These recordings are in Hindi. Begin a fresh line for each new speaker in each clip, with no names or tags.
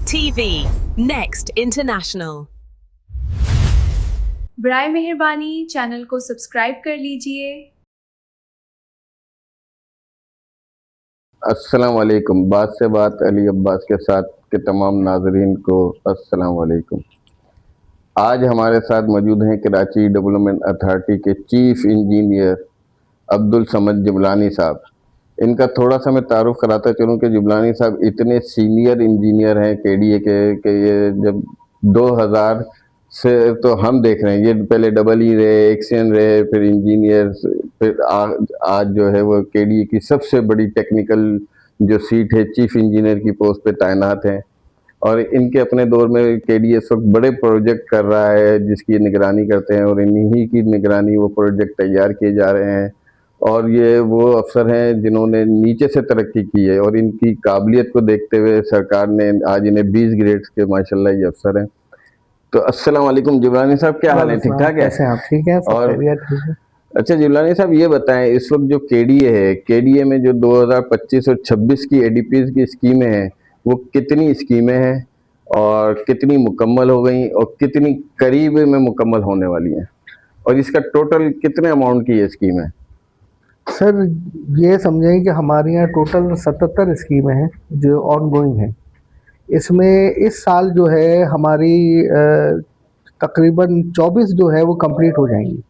TV, Next International।
बराए मेहरबानी चैनल को सब्सक्राइब कर लीजिए।
अस्सलाम वालेकुम। बात से बात अली अब्बास के साथ के तमाम नाजरीन को अस्सलाम वालेकुम। आज हमारे साथ मौजूद हैं कराची डेवलपमेंट अथॉरिटी के चीफ इंजीनियर अब्दुल समद जिबलानी साहब। इनका थोड़ा सा मैं तारुफ कराता चलूँ कि जिबलानी साहब इतने सीनियर इंजीनियर हैं केडीए के ये जब 2000 से तो हम देख रहे हैं, ये पहले डबल ई रहे, एक्सियन रहे, फिर इंजीनियर, फिर आज जो है वो केडीए की सबसे बड़ी टेक्निकल जो सीट है चीफ इंजीनियर की पोस्ट पे तैनात हैं। और इनके अपने दौर में केडीए इस वक्त बड़े प्रोजेक्ट कर रहा है जिसकी निगरानी करते हैं और इन्हीं की निगरानी वो प्रोजेक्ट तैयार किए जा रहे हैं। और ये वो अफसर हैं जिन्होंने नीचे से तरक्की की है और इनकी काबिलियत को देखते हुए सरकार ने आज इन्हें 20 ग्रेड्स के माशाल्लाह ये अफसर हैं। तो अस्सलाम वालेकुम जिबलानी साहब, क्या हाल है? ठीक ठाक है?
कैसे आप? ठीक है।
और
ठीक है।
अच्छा जिबलानी साहब ये बताएं, इस वक्त जो केडीए है, केडीए में जो 2025 और 26 की एडीपीज की स्कीमें हैं वो कितनी स्कीमें हैं और कितनी मुकम्मल हो गई और कितनी करीब में मुकम्मल होने वाली हैं, और इसका टोटल कितने अमाउंट की ये स्कीम है?
सर ये समझें कि हमारे यहाँ टोटल 77 स्कीमें हैं जो ऑन गोइंग हैं। इसमें इस साल जो है हमारी तकरीबन 24 जो है वो कंप्लीट हो जाएंगी।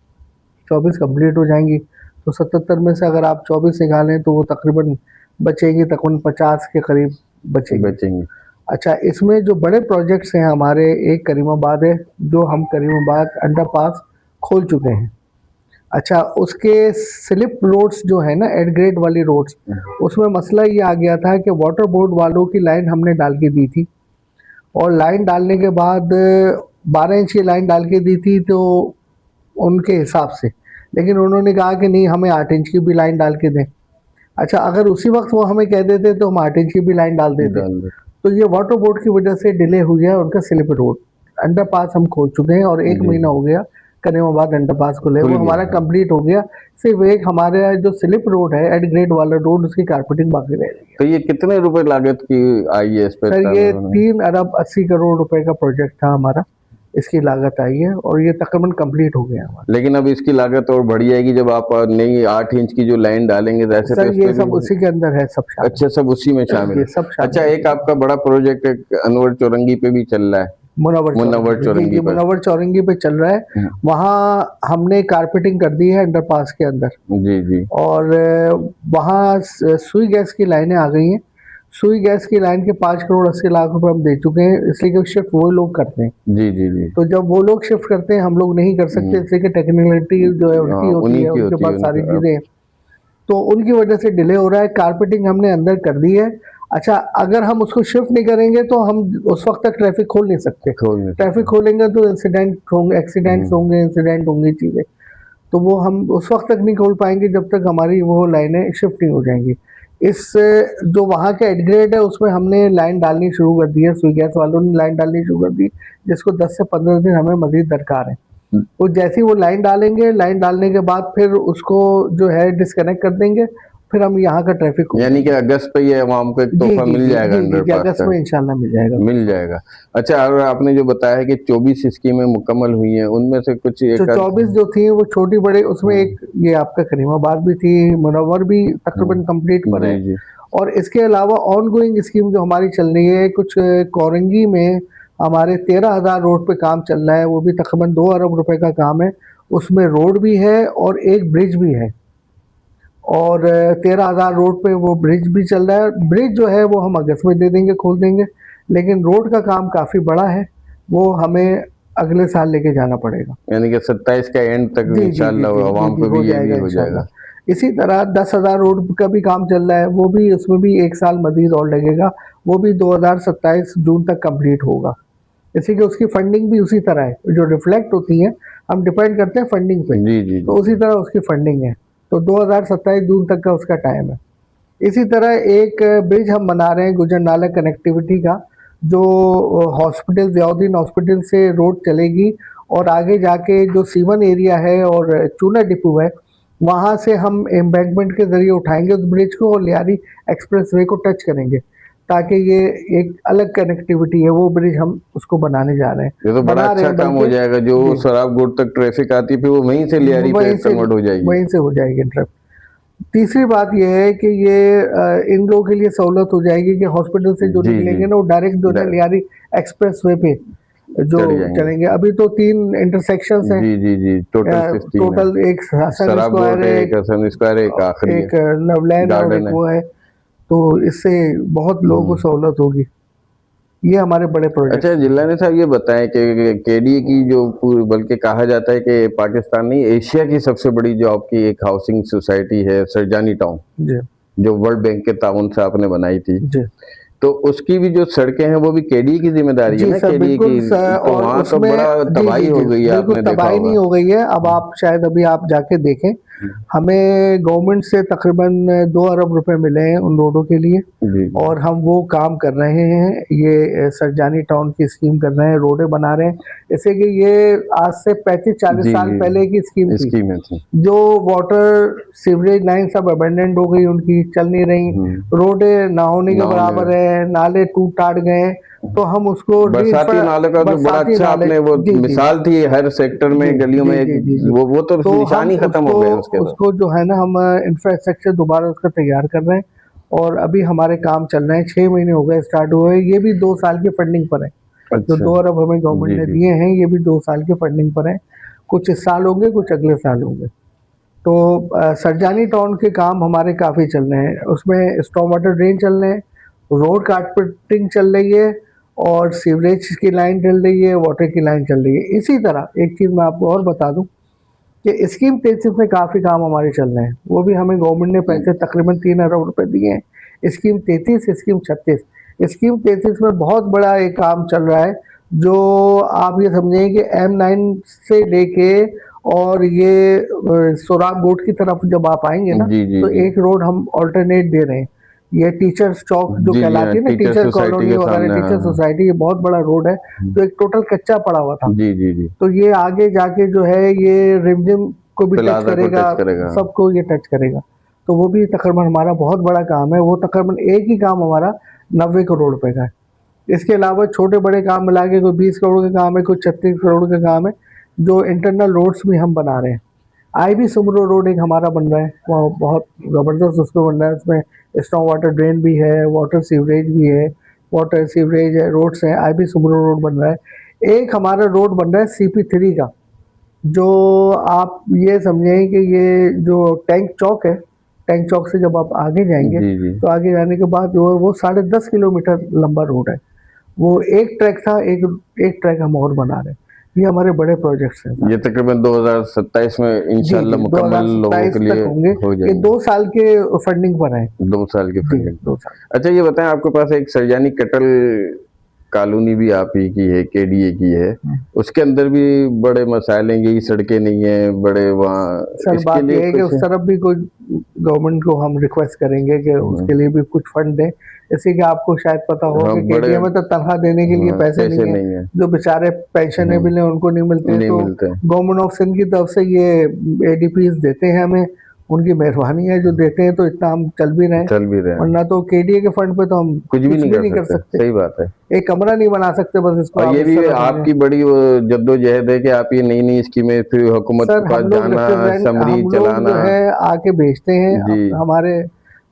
24 कंप्लीट हो जाएंगी तो 77 में से अगर आप 24 निकालें तो वो तकरीबन बचेंगी, तकरीबन 50 के करीब बचेंगी। अच्छा, इसमें जो बड़े प्रोजेक्ट्स हैं हमारे, एक करीमाबाद है जो हम करीमाबाद अंडरपास खोल चुके हैं। अच्छा, उसके स्लिप रोड्स जो है ना, एड ग्रेड वाली रोड्स, उसमें मसला ये आ गया था कि वाटर बोर्ड वालों की लाइन हमने डाल के दी थी और लाइन डालने के बाद 12 इंच की लाइन डाल के दी थी तो उनके हिसाब से, लेकिन उन्होंने कहा कि नहीं हमें 8 इंच की भी लाइन डाल के दें। अच्छा, अगर उसी वक्त वो हमें कह देते तो हम 8 इंच की भी लाइन डाल देते। तो ये वाटर बोर्ड की वजह से डिले हो गया उनका स्लिप रोड। अंडरपास हम खोल चुके हैं और 1 महीना हो गया करीमाबाद अंडरपास खुले, वो हमारा कंप्लीट हो गया। सिर्फ एक हमारे जो स्लिप रोड है एड ग्रेड वाला रोड, उसकी कारपेटिंग बाकी रह रही है।
तो ये कितने रुपए लागत की आई है इस पर?
सर ये 3 अरब 80 करोड़ रुपए का प्रोजेक्ट था हमारा, इसकी लागत आई है और ये तकरीबन कंप्लीट हो गया हमारा।
लेकिन अब इसकी लागत और बढ़ जाएगी जब आप नई 8 इंच की जो लाइन डालेंगे। वैसे
सर ये सब उसी के अंदर है, सब शामिल।
अच्छा, सब उसी में शामिल है, सब शामिल। अच्छा, एक आपका बड़ा प्रोजेक्ट अनवर चौरंगी पे भी चल रहा है, मुनव्वर
चौरंगी पे चल रहा है। वहाँ हमने कारपेटिंग कर दी है अंडरपास के अंदर। जी। और वहाँ सुई गैस की लाइनें आ गई हैं। सुई गैस की लाइन के 5 करोड़ 80 लाख रुपए हम दे चुके हैं, इसलिए कि शिफ्ट वो लोग करते हैं। जी। तो जब वो लोग शिफ्ट करते हैं हम लोग नहीं कर सकते, इसलिए कि टेक्निकलिटी जो है उनकी होती है, उनके पास सारी चीजें, तो उनकी वजह से डिले हो रहा है। कारपेटिंग हमने अंदर कर दी है। अच्छा, अगर हम उसको शिफ्ट नहीं करेंगे तो हम उस वक्त तक ट्रैफिक खोल नहीं सकते। ट्रैफिक खोलेंगे तो एक्सीडेंट्स होंगे, इंसिडेंट होंगी चीज़ें, तो वो हम उस वक्त तक नहीं खोल पाएंगे जब तक हमारी वो लाइनें शिफ्ट नहीं हो जाएंगी। इस जो वहाँ के एडग्रेड है उसमें हमने लाइन डालनी शुरू कर दी है, सुई गैस वालों ने लाइन डालनी शुरू कर दी, जिसको 10 से 15 दिन हमें मजीद दरकार है। तो जैसे ही वो लाइन डालेंगे, लाइन डालने के बाद फिर उसको जो है डिस्कनेक्ट कर देंगे, फिर हम यहाँ का ट्रैफिक, यानी कि अगस्त पे ये आवाम को एक तोहफा मिल जाएगा। अगस्त में इंशाल्लाह मिल जाएगा।
अच्छा, और आपने जो बताया है कि 24 स्कीमें मुकम्मल हुई हैं, उनमें से कुछ
24 जो थी वो छोटी बड़े, उसमें एक ये आपका करीमाबाद भी थी, मुनव्वर भी तकरीबन कंप्लीट पर है। और इसके अलावा ऑन गोइंग स्कीम जो हमारी चल रही है, कुछ कोरंगी में हमारे 13,000 रोड पे काम चल रहा है, वो भी तकरीबन 2 अरब रुपए का काम है। उसमें रोड भी है और एक ब्रिज भी है, और 13,000 रोड पे वो ब्रिज भी चल रहा है। ब्रिज जो है वो हम अगस्त में दे देंगे, खोल देंगे, लेकिन रोड का काम काफ़ी बड़ा है, वो हमें अगले साल लेके जाना पड़ेगा,
यानी कि 27 का एंड तक इंशाल्लाह आवाम को भी ये भी हो जाएगा।
इसी तरह 10,000 रोड का भी काम चल रहा है, वो भी, उसमें भी 1 साल मजीद और लगेगा, वो भी 2027 जून तक कंप्लीट होगा। इसी के उसकी फंडिंग भी उसी तरह है, जो रिफ्लेक्ट होती है, हम डिपेंड करते हैं फंडिंग पे, तो उसी तरह उसकी फंडिंग है, तो 2027 जून तक का उसका टाइम है। इसी तरह एक ब्रिज हम बना रहे हैं गुजर नाला कनेक्टिविटी का, जो हॉस्पिटल, ज़ियाउद्दीन हॉस्पिटल से रोड चलेगी और आगे जाके जो सीवन एरिया है और चूना डिपो है, वहाँ से हम एम्बैंकमेंट के ज़रिए उठाएंगे उस ब्रिज को और लियारी एक्सप्रेस वे को टच करेंगे। ताकि ये एक अलग कनेक्टिविटी है, वो ब्रिज हम उसको बनाने जा रहे हैं।
ये तो बड़ा अच्छा काम हो जाएगा। जो सराबगुड़ तक ट्रैफिक आती है फिर वो वहीं से लियारी पे कन्वर्ट हो जाएगी,
वहीं से हो जाएगी ट्रैफिक। तीसरी बात यह है कि ये इन लोगों के लिए सहूलत हो जाएगी कि हॉस्पिटल से जो निकलेंगे ना वो डायरेक्ट जो है लियारी एक्सप्रेस वे पे जो चलेंगे। अभी तो 3 इंटरसेक्शंस हैं।
जी
टोटल एक हसन स्क्वायर है, एक लवलैंड और एक वो है। तो इससे बहुत लोगों को सहूलत होगी। ये हमारे बड़े प्रोजेक्ट।
अच्छा जिलानी साहब, ये बताएं कि केडीए की जो बल्कि कहा जाता है कि पाकिस्तान नहीं एशिया की सबसे बड़ी जो आपकी एक हाउसिंग सोसाइटी है सरजानी टाउन, जो वर्ल्ड बैंक के ताउन से आपने बनाई थी, तो उसकी भी जो सड़कें हैं वो भी केडीए की जिम्मेदारी है ना? केडीए की, तो वहाँ तो बड़ा तबाही हो गई है, आपने देखा
तबाही नहीं हो गई है। अब आप शायद अभी आप जाके देखें, हमें गवर्नमेंट से तकरीबन 2 अरब रुपए मिले हैं उन रोडों के लिए, और हम वो काम कर रहे हैं। ये सरजानी टाउन की स्कीम कर रहे हैं, रोडें बना रहे हैं। जैसे कि ये आज से 35-40 साल पहले की स्कीम थी। जो वाटर सीवरेज लाइन सब अबेंडेंट हो गई, उनकी चल नहीं रही, रोडें ना होने के बराबर है, नाले टूट टाट गए। तो हम उसको
बरसाती नाले का जो बड़ा अच्छा आपने वो मिसाल थी हर सेक्टर में गलियों में, वो तो निशानी खत्म हो गया।
उसको जो है ना हम इंफ्रास्ट्रक्चर दोबारा उसका तैयार कर रहे हैं, और अभी हमारे काम चल रहे हैं। 6 महीने हो गए स्टार्ट हुए। ये भी 2 साल की फंडिंग पर है। जो 2 अरब हमें गवर्नमेंट ने दिए हैं, ये भी 2 साल की फंडिंग पर है। कुछ इस साल होंगे, कुछ अगले साल होंगे। तो सरजानी टाउन के काम हमारे काफ़ी चल रहे हैं। उसमें स्टॉर्म वाटर ड्रेन चल रहे हैं, रोड कारपेटिंग चल रही है, और सीवरेज की लाइन चल रही है, वाटर की लाइन चल रही है। इसी तरह एक चीज़ मैं आपको और बता दूं कि स्कीम 33 में काफ़ी काम हमारे चल रहे हैं। वो भी हमें गवर्नमेंट ने पैसे तकरीबन 3 अरब रुपए दिए हैं। Scheme 33, scheme 36। स्कीम 33 में बहुत बड़ा एक काम चल रहा है, जो आप ये समझें कि M9 से लेके और ये सोराब गोट की तरफ जब आप आएंगे ना, तो एक रोड हम ऑल्टरनेट दे रहे हैं। ये टीचर्स चौक जो कहलाती है ना, टीचर कॉलोनी वगैरह, टीचर सोसाइटी, ये बहुत बड़ा रोड है। तो एक टोटल कच्चा पड़ा हुआ था। तो ये आगे जाके जो है ये रिमझिम को भी टच करेगा, सबको ये टच करेगा। तो वो भी तकरीबन हमारा बहुत बड़ा काम है। वो तकरीबन एक ही काम हमारा 90 करोड़ रुपए का है। इसके अलावा छोटे बड़े काम मिला के कोई 20 करोड़ का काम है, कोई 36 करोड़ का काम है। जो इंटरनल रोड्स भी हम बना रहे हैं। IB सुमरो रोड एक हमारा बन रहा है, वो बहुत ज़बरदस्त उसमें बन रहा है। उसमें स्टॉर्म वाटर ड्रेन भी है, वाटर सीवरेज भी है, वाटर सीवरेज है, रोड्स हैं। IB सुमरो रोड बन रहा है। एक हमारा रोड बन रहा है CP3 का, जो आप ये समझें कि ये जो टैंक चौक है, टैंक चौक से जब आप आगे जाएंगे तो आगे जाने के बाद जो है वो 10.5 किलोमीटर लंबा रोड है। वो एक ट्रैक था, एक ट्रैक हम और बना रहे हैं। ये हमारे बड़े प्रोजेक्ट्स हैं।
ये तकरीबन 2027 में इंशाल्लाह मुकम्मल लोगों के लिए
होंगे। ये 2 साल के फंडिंग पर है।
2 साल की फंडिंग। 2 साल। अच्छा ये बताएं, आपके पास एक सरजानी कटल कॉलोनी भी आप ही की है, केडीए की है, उसके अंदर भी बड़े मसाइल हैं, यही सड़कें नहीं है बड़े वहाँ।
सर बात ये है कि उस तरफ भी कोई गवर्नमेंट को हम रिक्वेस्ट करेंगे कि उसके लिए भी कुछ फंड दें। जैसे कि आपको शायद पता हो कि केडीए में तो तनख्वाह देने के लिए पैसे नहीं है। जो बेचारे पेंशनेबल हैं उनको नहीं मिलते, तो गवर्नमेंट ऑफ सिंध की तरफ से ये ADPs देते हैं हमें। उनकी मेहरबानी है जो देते हैं, तो इतना हम चल भी रहे हैं। वरना तो केडीए के फंड पे तो हम
कुछ भी नहीं कर सकते। सही बात है।
एक कमरा नहीं बना सकते बस इसको।
और ये भी आपकी बड़ी जद्दोजहद है कि आप ये नई नई स्कीमें फिर हुकूमत के पास जाना, समरी चलाना
है, आके भेजते हैं। हमारे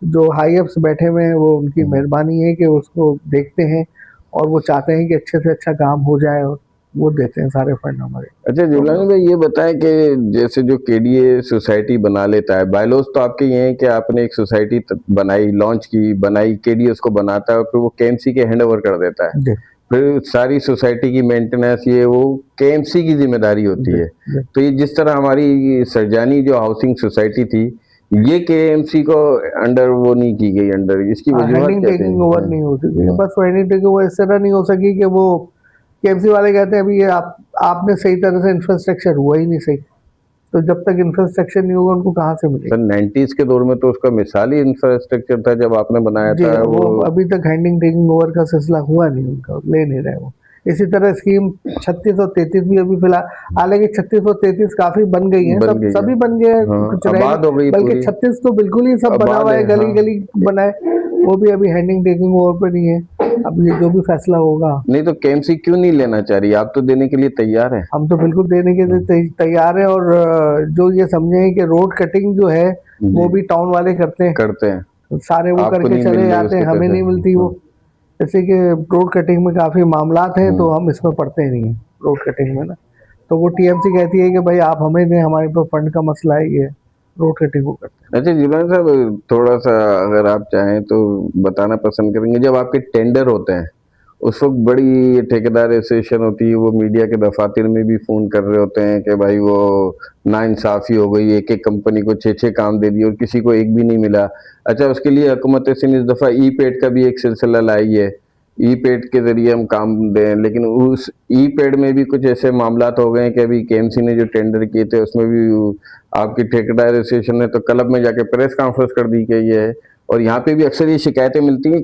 जो हाई अप्स बैठे हुए हैं वो उनकी मेहरबानी है कि उसको देखते हैं, और वो चाहते हैं कि अच्छे से अच्छा काम हो जाए, और वो देते हैं सारे फंड हमारे।
अच्छा जिलानी भाई, ये बताएं कि जैसे जो केडीए सोसाइटी बना लेता है, बायलॉज तो आपके ये हैं कि आपने एक सोसाइटी बनाई, लॉन्च की, बनाई, केडीए उसको बनाता है और फिर वो KMC के हैंड ओवर कर देता है। फिर सारी सोसाइटी की मेंटेनेंस ये वो KMC की जिम्मेदारी होती है। तो ये जिस तरह हमारी सरजानी जो हाउसिंग सोसाइटी थी, ये KMC को अंडर वो नहीं की गई, अंडर इसकी वजह
टेकिंग ओवर नहीं हो सकी। बस हैंडिंग टेकिंग ओवर इस तरह नहीं हो सकी कि वो KMC वाले कहते हैं अभी ये आपने सही तरह से इंफ्रास्ट्रक्चर हुआ ही नहीं सही। तो जब तक इंफ्रास्ट्रक्चर नहीं होगा उनको कहाँ से मिलेगा?
90s के दौर में तो उसका मिसाली इंफ्रास्ट्रक्चर था जब आपने बनाया था।
वो अभी तक हैंडिंग टेकिंग ओवर का सिलसिला हुआ नहीं, उनका ले नहीं रहे वो। इसी तरह स्कीम 36 और 33 भी अभी फिलहाल, हालांकि 36 और 33 काफी बन गई है, सब सभी बन गए हैं, कुछ रह
आबाद हो गई,
बल्कि 36 तो बिल्कुल ही सब बना हुआ है, गली गली बनाए, वो भी अभी हैंडिंग टेकिंग ओवर पर नहीं है। अब ये जो भी फैसला होगा।
नहीं तो केएमसी क्यों नहीं लेना चाह रही? आप तो देने के लिए तैयार हैं।
हम तो बिल्कुल देने के लिए तैयार है, और जो ये समझे कि रोड कटिंग जो है वो भी टाउन वाले करते हैं सारे, वो करके चले जाते हैं, हमें नहीं मिलती वो। जैसे कि रोड कटिंग में काफी मामलात हैं, तो हम इसमें पढ़ते नहीं है रोड कटिंग में ना, तो वो टीएमसी कहती है कि भाई आप हमें दें, हमारे पास फंड का मसला है, ये रोड कटिंग वो करते हैं।
अच्छा जिब्रान साहब, थोड़ा सा अगर आप चाहें तो बताना पसंद करेंगे, जब आपके टेंडर होते हैं उस वक्त बड़ी ठेकेदार एसोसिएशन होती है, वो मीडिया के दफातर में भी फोन कर रहे होते हैं कि भाई वो नाइंसाफी हो गई, एक एक कंपनी को 6-6 काम दे दिए और किसी को एक भी नहीं मिला। अच्छा, उसके लिए हुकूमत सिंध इस दफ़ा ई पेड का भी एक सिलसिला लाई है, ई पेड के जरिए हम काम दें, लेकिन उस ई पेड में भी कुछ ऐसे मामलात हो गए हैं कि अभी केएमसी ने जो टेंडर किए थे उसमें भी आपकी ठेकेदार एसोसिएशन ने तो क्लब में जाके प्रेस कॉन्फ्रेंस कर दी गई है, और यहाँ पे भी अक्सर ये शिकायतें मिलती हैं।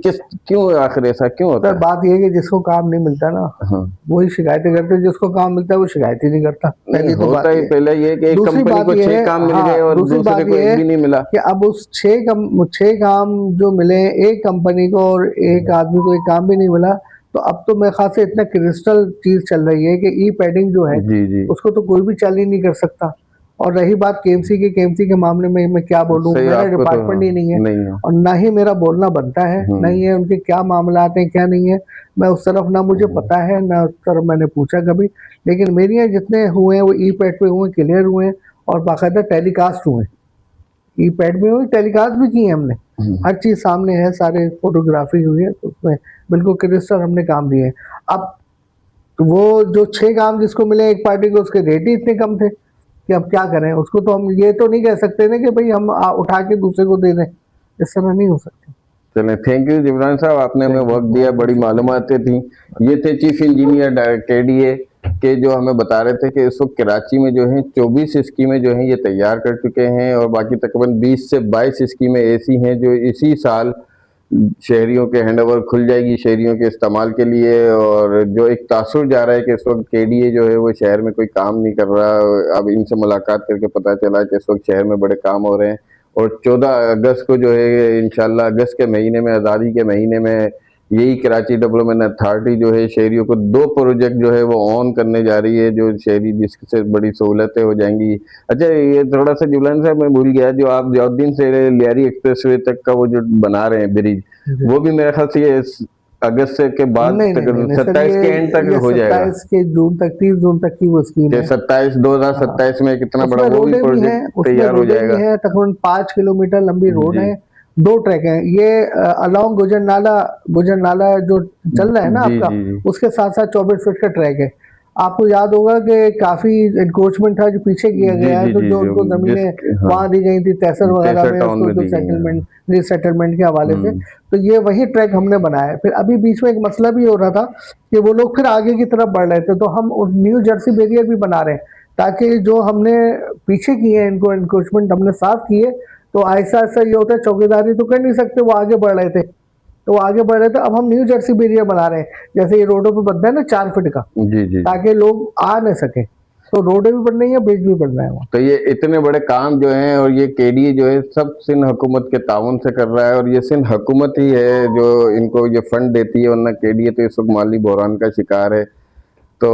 क्यों आखिर ऐसा क्यों होता है?
बात ये है कि जिसको काम नहीं मिलता ना, वही शिकायतें करते हैं, जिसको काम मिलता है वो शिकायत ही नहीं करता। पहली तो
होता ही पहले ये कि एक कंपनी को 6 काम मिल गए और दूसरे को एक भी नहीं मिला,
कि अब उस 6 काम जो मिले एक कंपनी को और एक आदमी को एक काम भी नहीं मिला, तो अब तो मेरे ख्याल से इतना क्रिस्टल चीज चल रही है कि ई पैडिंग जो है
जी।
उसको तो कोई भी चालू नहीं कर सकता। और रही बात केएमसी के मामले में मैं क्या बोलूँ, मेरा डिपार्टमेंट ही नहीं है और ना ही मेरा बोलना बनता है, नहीं है उनके क्या मामला हैं क्या नहीं है, मैं उस तरफ ना मुझे पता है ना उस तरफ मैंने पूछा कभी। लेकिन मेरे यहाँ जितने हुए हैं वो ई पैड पे हुए, क्लियर हुए हैं और बाकायदा टेलीकास्ट हुए, ई पैड में हुए, टेलीकास्ट भी किए हमने, हर चीज सामने है, सारे फोटोग्राफी हुई है, तो उसमें बिल्कुल क्रिस्टल हमने काम दिए हैं। अब वो जो 6 काम जिसको मिले एक पार्टी को, उसके रेट ही इतने कम थे कि अब क्या करें उसको, तो हम ये तो नहीं कह सकते ना कि भाई हम उठा के दूसरे को दे दें, इस तरह नहीं हो सकता।
चलें, थैंक यू जिब्रान साहब, आपने हमें वक्त दिया, बड़ी मालूमातें थी। ये थे चीफ इंजीनियर केडीए के, जो हमें बता रहे थे कि इस वक्त कराची में जो है 24 स्कीमें जो हैं ये तैयार कर चुके हैं, और बाकी तकरीबन 20 से 22 स्कीमें ऐसी हैं जो इसी साल शहरियों के हैंडओवर खुल जाएगी शहरियों के इस्तेमाल के लिए। और जो एक तासुर जा रहा है कि इस वक्त केडीए जो है वो शहर में कोई काम नहीं कर रहा, अब इनसे मुलाकात करके पता चला कि इस वक्त शहर में बड़े काम हो रहे हैं। और 14 अगस्त को जो है इंशाल्लाह अगस्त के महीने में, आज़ादी के महीने में, यही कराची डेवलपमेंट अथॉरिटी जो है शहरियों को 2 प्रोजेक्ट जो है वो ऑन करने जा रही है, जो शहरी जिससे बड़ी सहूलतें हो जाएंगी। अच्छा, ये थोड़ा सा जुलान साहब मैं भूल गया, जो आप जौद्दीन से लियारी एक्सप्रेसवे तक का वो जो बना रहे हैं ब्रिज, वो भी मेरे ख्याल से अगस्त के बाद 27 के एंड तक हो जाएगा,
27 के जून तक, 30 जून तक की वो स्कीम है।
2027 में कितना बड़ा वो भी प्रोजेक्ट तैयार हो जाएगा।
तकरीबन 5 किलोमीटर लंबी रोड है, 2 ट्रैक हैं, ये अलोंग गुजर नाला जो चल रहा है ना आपका, उसके साथ साथ 24 फीट का ट्रैक है। आपको याद होगा कि काफी एनक्रोचमेंट था जो पीछे किया गया है, तो जो उनको जमीनें वहां दी गई थी तहसील वगैरह में, उसको सेटलमेंट रीसेटलमेंट के हवाले से, तो ये वही ट्रैक हमने बनाया। फिर अभी बीच में एक मसला भी हो रहा था कि वो लोग फिर आगे की तरफ बढ़ रहे थे, तो हम न्यू जर्सी बैरियर भी बना रहे हैं, ताकि जो हमने पीछे किए इनको एनक्रोचमेंट हमने साफ किए, तो ऐसा ये होता है, चौकीदारी तो कर नहीं सकते, वो आगे बढ़ रहे थे, तो आगे बढ़ रहे थे। अब हम न्यू जर्सी बैरियर बना रहे हैं, जैसे ये रोडों पे बनता है ना 4 फीट का, ताकि लोग आ न सके, तो रोडें भी बन रही है, ब्रिज भी बन रहा है।
तो ये इतने बड़े काम जो हैं, और ये केडीए जो है सब सिंध हुकूमत के ताउन से कर रहा है, और ये सिंध हुकूमत ही है जो इनको ये फंड देती है, वरना केडीए तो इस वक्त माली बहरान का शिकार है। तो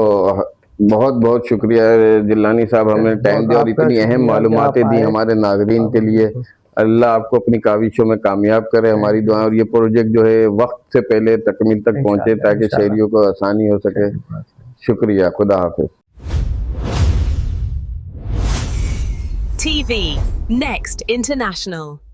बहुत बहुत शुक्रिया जिलानी साहब, हमने टाइम दिया और इतनी अहम मालूमातें दी हमारे नाज़रीन के लिए। अल्लाह आपको अपनी काविशों में कामयाब करे, हमारी दुआ। और ये प्रोजेक्ट जो है वक्त से पहले तकमील तक पहुंचे, ताकि शहरियों को आसानी हो सके। शुक्रिया, खुदा हाफिज।
TV Next International।